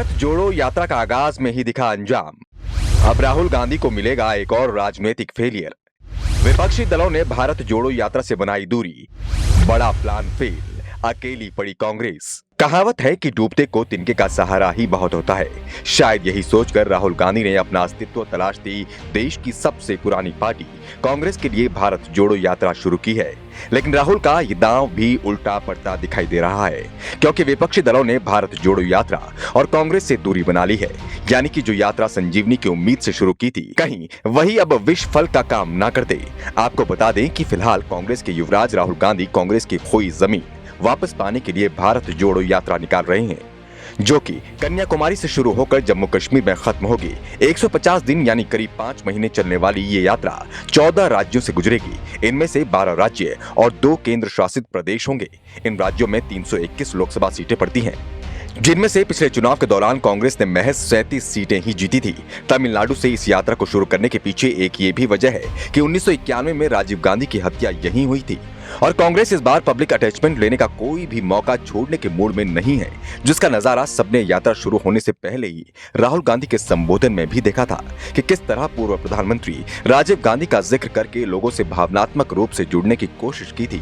भारत जोड़ो यात्रा का आगाज में ही दिखा अंजाम। अब राहुल गांधी को मिलेगा एक और राजनीतिक फेलियर। विपक्षी दलों ने भारत जोड़ो यात्रा से बनाई दूरी, बड़ा प्लान फेल, अकेली पड़ी कांग्रेस। कहावत है कि डूबते को तिनके का सहारा ही बहुत होता है। शायद यही सोचकर राहुल गांधी ने अपना अस्तित्व तलाशती देश की सबसे पुरानी पार्टी कांग्रेस के लिए भारत जोड़ो यात्रा शुरू की है। लेकिन राहुल का ये दांव भी उल्टा पड़ता दिखाई दे रहा है, क्योंकि विपक्षी दलों ने भारत जोड़ो यात्रा और कांग्रेस से दूरी बना ली है। यानी कि जो यात्रा संजीवनी की उम्मीद से शुरू की थी, कहीं वही अब विष फल का काम ना कर दे। आपको बता दें कि फिलहाल कांग्रेस के युवराज राहुल गांधी कांग्रेस की खोई जमीन वापस पाने के लिए भारत जोड़ो यात्रा निकाल रहे हैं, जो कि कन्याकुमारी से शुरू होकर जम्मू कश्मीर में खत्म होगी। 150 दिन यानी करीब 5 महीने चलने वाली ये यात्रा 14 राज्यों से गुजरेगी। इनमें से 12 राज्य और 2 केंद्र शासित प्रदेश होंगे। इन राज्यों में 321 लोकसभा सीटें पड़ती हैं, जिनमें से पिछले चुनाव के दौरान कांग्रेस ने महज 37 सीटें ही जीती थी। तमिलनाडु से इस यात्रा को शुरू करने के पीछे एक ये भी वजह है कि 1991 में राजीव गांधी की हत्या यहीं हुई थी और कांग्रेस इस बार पब्लिक अटैचमेंट लेने का कोई भी मौका छोड़ने के मूड में नहीं है, जिसका नजारा सबने यात्रा शुरू होने से पहले ही राहुल गांधी के संबोधन में भी देखा था कि किस तरह पूर्व प्रधानमंत्री राजीव गांधी का जिक्र करके लोगों से भावनात्मक रूप से जुड़ने की कोशिश की थी।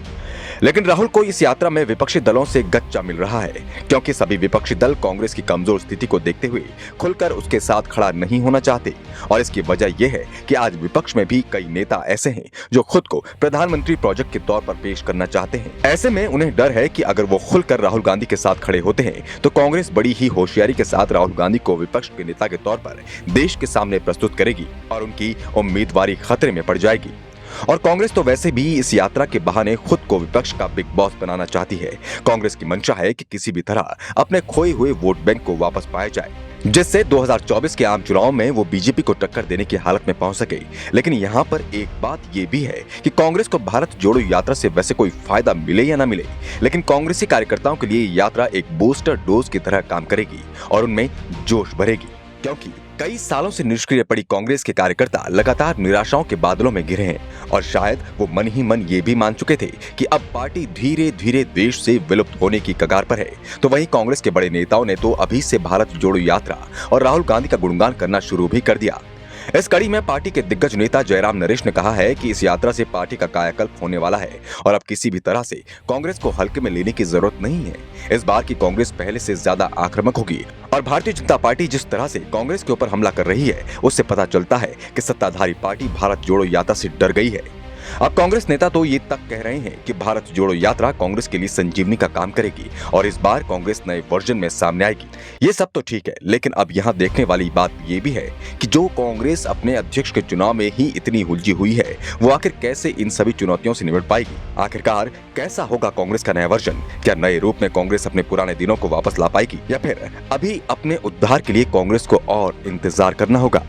लेकिन राहुल को इस यात्रा में विपक्षी दलों से गच्चा मिल रहा है, क्योंकि सभी विपक्षी दल कांग्रेस की कमजोर स्थिति को देखते हुए खुलकर उसके साथ खड़ा नहीं होना चाहते। और इसकी वजह यह है कि आज विपक्ष में भी कई नेता ऐसे हैं जो खुद को प्रधानमंत्री प्रोजेक्ट के तौर पर पेश करना चाहते हैं। ऐसे में उन्हें डर है कि अगर वो खुलकर राहुल गांधी के साथ खड़े होते हैं तो कांग्रेस बड़ी ही होशियारी के साथ राहुल गांधी को विपक्ष के नेता के तौर पर देश के सामने प्रस्तुत करेगी और उनकी उम्मीदवारी खतरे में पड़ जाएगी। और कांग्रेस तो वैसे भी इस यात्रा के बहाने खुद को विपक्ष का बिग बॉस बनाना चाहती है। कांग्रेस की मंशा है कि किसी भी तरह अपने खोए हुए वोट बैंक को वापस पाया जाए, जिससे 2024 के आम चुनाव में वो बीजेपी को टक्कर देने की हालत में पहुंच सके। लेकिन यहाँ पर एक बात ये भी है कि कांग्रेस को भारत जोड़ो यात्रा से वैसे कोई फायदा मिले या ना मिले, लेकिन कांग्रेसी कार्यकर्ताओं के लिए यात्रा एक बूस्टर डोज की तरह काम करेगी और उनमें जोश भरेगी, क्योंकि कई सालों से निष्क्रिय पड़ी कांग्रेस के कार्यकर्ता लगातार निराशाओं के बादलों में घिरे हैं और शायद वो मन ही मन ये भी मान चुके थे कि अब पार्टी धीरे धीरे देश से विलुप्त होने की कगार पर है। तो वहीं कांग्रेस के बड़े नेताओं ने तो अभी से भारत जोड़ो यात्रा और राहुल गांधी का गुणगान करना शुरू भी कर दिया। इस कड़ी में पार्टी के दिग्गज नेता जयराम नरेश ने कहा है कि इस यात्रा से पार्टी का कायाकल्प होने वाला है और अब किसी भी तरह से कांग्रेस को हल्के में लेने की जरूरत नहीं है। इस बार की कांग्रेस पहले से ज्यादा आक्रामक होगी और भारतीय जनता पार्टी जिस तरह से कांग्रेस के ऊपर हमला कर रही है, उससे पता चलता है कि सत्ताधारी पार्टी भारत जोड़ो यात्रा से डर गई है। अब कांग्रेस नेता तो ये तक कह रहे हैं कि भारत जोड़ो यात्रा कांग्रेस के लिए संजीवनी का काम करेगी और इस बार कांग्रेस नए वर्जन में सामने आएगी। ये सब तो ठीक है, लेकिन अब यहाँ देखने वाली बात ये भी है कि जो कांग्रेस अपने अध्यक्ष के चुनाव में ही इतनी उलझी हुई है, वो आखिर कैसे इन सभी चुनौतियों से निपट पाएगी। आखिरकार कैसा होगा कांग्रेस का नया वर्जन? क्या नए रूप में कांग्रेस अपने पुराने दिनों को वापस ला पाएगी या फिर अभी अपने उद्धार के लिए कांग्रेस को और इंतजार करना होगा?